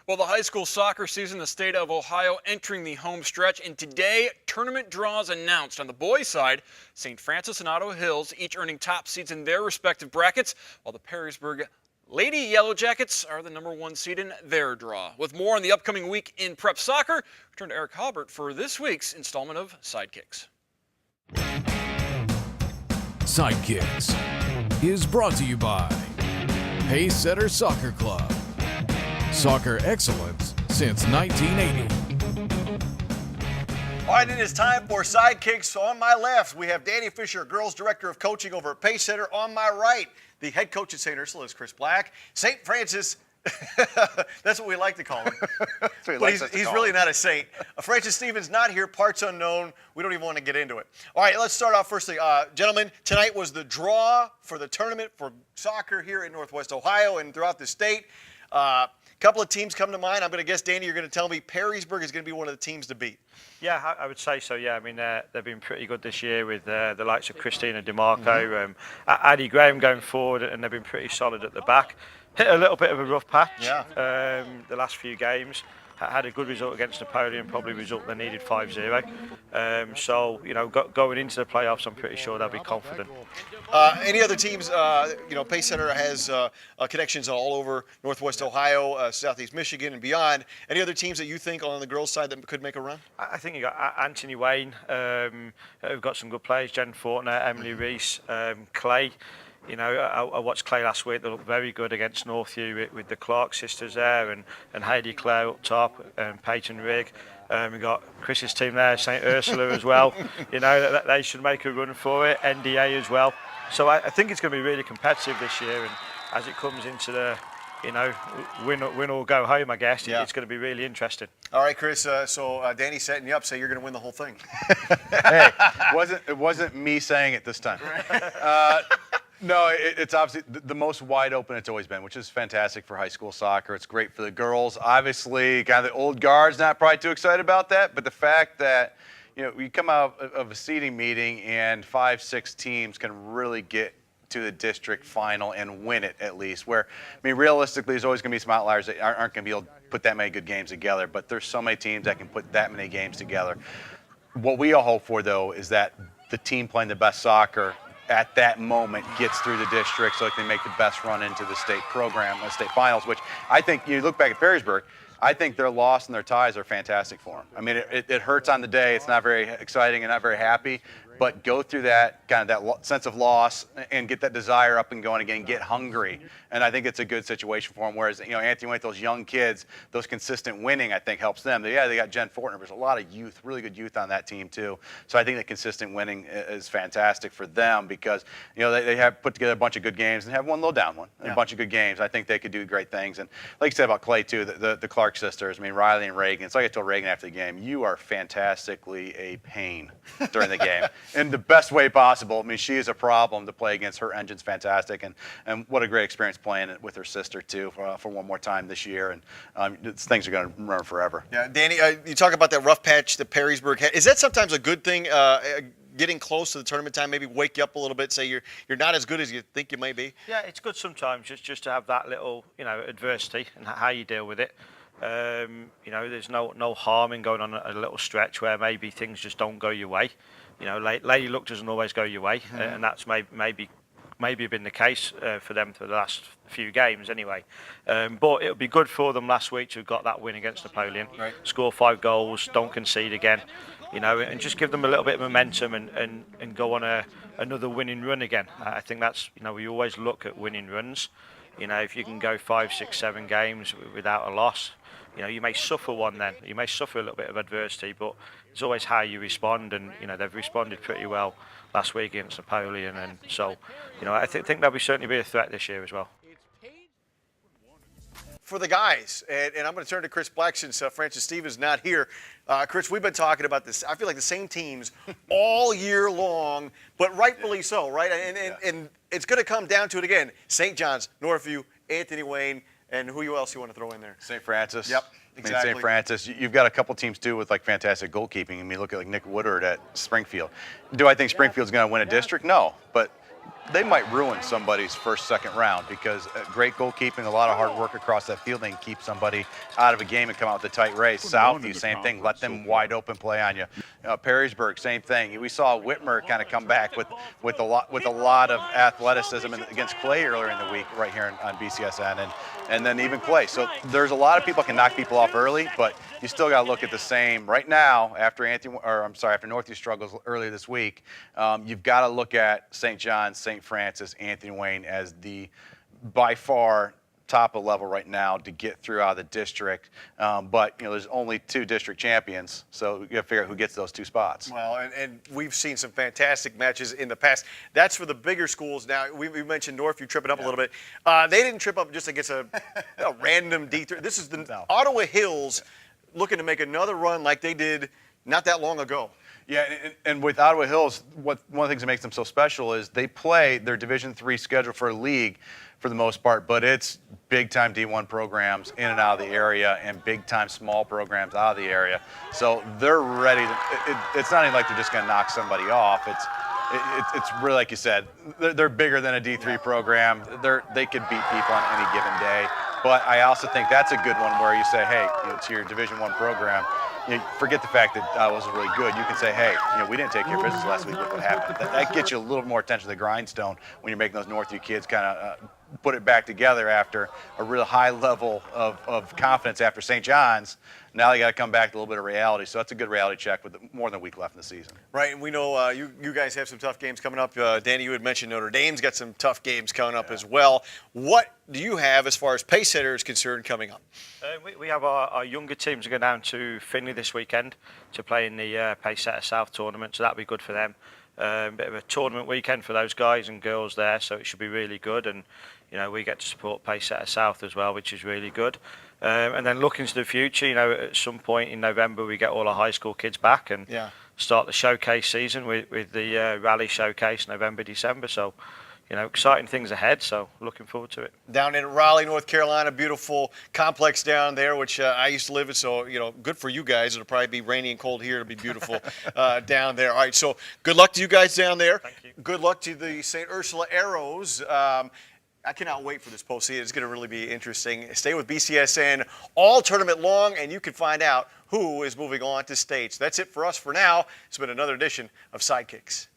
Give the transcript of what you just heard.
Well, the high school soccer season in the state of Ohio entering the home stretch, and today, tournament draws announced. On the boys' side, St. Francis and Otto Hills each earning top seeds in their respective brackets, while the Perrysburg Lady Yellow Jackets are the #1 seed in their draw. With more on the upcoming week in prep soccer, return to Eric Halbert for this week's installment of Sidekicks. Sidekicks is brought to you by Pacesetter Soccer Club. Soccer excellence since 1980. All right, it is time for Sidekicks. On my left, we have Danny Fisher, Girls Director of Coaching over at Pacesetter. On my right, the head coach at St. Ursula is Chris Black. St. Francis, that's what we like to call him. But he's really not a saint. Francis Stevens not here, parts unknown. We don't even want to get into it. All right, let's start off firstly. Gentlemen, tonight was the draw for the tournament for soccer here in Northwest Ohio and throughout the state. Couple of teams come to mind. I'm going to guess, Danny, you're going to tell me Perrysburg is going to be one of the teams to beat. Yeah, I would say so, yeah. I mean, they've been pretty good this year with the likes of Christina DeMarco, Addie Graham going forward, and they've been pretty solid at the back. Hit a little bit of a rough patch the last few games. Had a good result against Napoleon, probably a result they needed 5-0. So, you know, going into the playoffs, I'm pretty sure they'll be confident. Any other teams, you know, Pacesetter has connections all over Northwest Ohio, Southeast Michigan, and beyond. Any other teams that you think on the girls' side that could make a run? I think you got Anthony Wayne, who've got some good players, Jen Fortner, Emily Reese, Clay. You know, I watched Clay last week. They looked very good against Northview with the Clark sisters there and Heidi Clare up top and Peyton Rigg. We got Chris's team there, St. Ursula as well. You know, they should make a run for it. NDA as well. So I think it's going to be really competitive this year. And as it comes into the, you know, win or go home, I guess, it's going to be really interesting. All right, Chris. So Danny's setting you up. Say you're going to win the whole thing. Hey, it wasn't me saying it this time. No, it's obviously the most wide open it's always been, which is fantastic for high school soccer. It's great for the girls. Obviously, kind of the old guard's not probably too excited about that, but the fact that, you know, we come out of a seeding meeting and 5-6 teams can really get to the district final and win it at least. Where, I mean, realistically, there's always going to be some outliers that aren't going to be able to put that many good games together, but there's so many teams that can put that many games together. What we all hope for, though, is that the team playing the best soccer at that moment gets through the district so it can make the best run into the state program, the state finals, which I think, you look back at Perrysburg, I think their loss and their ties are fantastic for them. I mean, it hurts on the day. It's not very exciting and not very happy, but go through that kind of that sense of loss and get that desire up and going again, get hungry. And I think it's a good situation for them. Whereas, you know, Anthony Wayne, those young kids, those consistent winning, I think helps them. Yeah, they got Jen Fortner. There's a lot of youth, really good youth on that team too. So I think the consistent winning is fantastic for them because, you know, they have put together a bunch of good games and have one low down one and a bunch of good games. I think they could do great things. And like you said about Clay too, the Clark sisters, I mean, Riley and Reagan. It's like I told Reagan after the game, you are fantastically a pain during the game. In the best way possible. I mean, she is a problem to play against. Her engine's fantastic, and what a great experience playing it with her sister too for one more time this year. And things are going to run forever. Yeah, Danny, you talk about that rough patch that Perrysburg had. Is that sometimes a good thing? Getting close to the tournament time, maybe wake you up a little bit, say you're not as good as you think you may be. Yeah, it's good sometimes just to have that little, you know, adversity and how you deal with it. You know, there's no harm in going on a little stretch where maybe things just don't go your way. You know, lady luck doesn't always go your way, and that's maybe been the case for them for the last few games anyway. But it would be good for them last week to have got that win against Napoleon, score 5 goals, don't concede again, you know, and just give them a little bit of momentum and go on another winning run again. I think that's, you know, we always look at winning runs. You know, if you can go 5, 6, 7 games without a loss, you know, you may suffer one then. You may suffer a little bit of adversity, but it's always how you respond. And, you know, they've responded pretty well last week against Napoleon. And so, you know, I think they'll certainly be a threat this year as well. For the guys, and I'm going to turn to Chris Black since Francis Stevens is not here. Chris, we've been talking about this. I feel like the same teams all year long, but rightfully so, right? And it's going to come down to it again. St. John's, Northview, Anthony Wayne, and who else you want to throw in there? St. Francis. Yep, exactly. St. Francis. You've got a couple teams too with like fantastic goalkeeping. I mean, look at like Nick Woodard at Springfield. Do I think Springfield's going to win a district? No, but they might ruin somebody's first, second round because great goalkeeping, a lot of hard work across that field, they can keep somebody out of a game and come out with a tight race. Southview, same thing. Let them wide open play on you. Perrysburg, same thing. We saw Whitmer kind of come back with a lot of athleticism against Clay earlier in the week, right here on BCSN, and then even Clay. So there's a lot of people that can knock people off early, but you still got to look at the same right now. After Northview struggles earlier this week, you've got to look at St. John's, St. Francis, Anthony Wayne as the by far top of level right now to get through out of the district. But there's only 2 district champions, so we got to figure out who gets those 2 spots. Well, and we've seen some fantastic matches in the past. That's for the bigger schools. Now we mentioned Northview tripping up a little bit. They didn't trip up just against a random D3. This is the Ottawa Hills looking to make another run like they did not that long ago. Yeah, and with Ottawa Hills, one of the things that makes them so special is they play their Division III schedule for a league for the most part, but it's big-time D1 programs in and out of the area and big-time small programs out of the area. So they're ready to, it's not even like they're just going to knock somebody off. It's really, like you said, they're bigger than a D3 program. They could beat people on any given day. But I also think that's a good one where you say, hey, to your Division I program, forget the fact that I was really good. You can say, hey, we didn't take care of business last week. Look what happened. That gets you a little more attention to the grindstone when you're making those Northview kids kind of put it back together after a real high level of confidence after St. John's. Now they got to come back to a little bit of reality. So that's a good reality check with more than a week left in the season. Right, and we know you guys have some tough games coming up. Danny, you had mentioned Notre Dame's got some tough games coming up as well. What do you have as far as pace setter is concerned coming up? We have our younger teams go down to Finley this weekend to play in the Pace Setter South tournament, so that'll be good for them. Bit of a tournament weekend for those guys and girls there, so it should be really good. And we get to support Pace Setter South as well, which is really good. And then looking to the future, at some point in November we get all our high school kids back and start the showcase season with the rally showcase November, December. So, exciting things ahead. So looking forward to it. Down in Raleigh, North Carolina, beautiful complex down there, which I used to live in. So, good for you guys. It'll probably be rainy and cold here. It'll be beautiful down there. All right. So good luck to you guys down there. Thank you. Good luck to the St. Ursula Arrows. I cannot wait for this postseason. It's going to really be interesting. Stay with BCSN all tournament long, and you can find out who is moving on to states. That's it for us for now. It's been another edition of Sidekicks.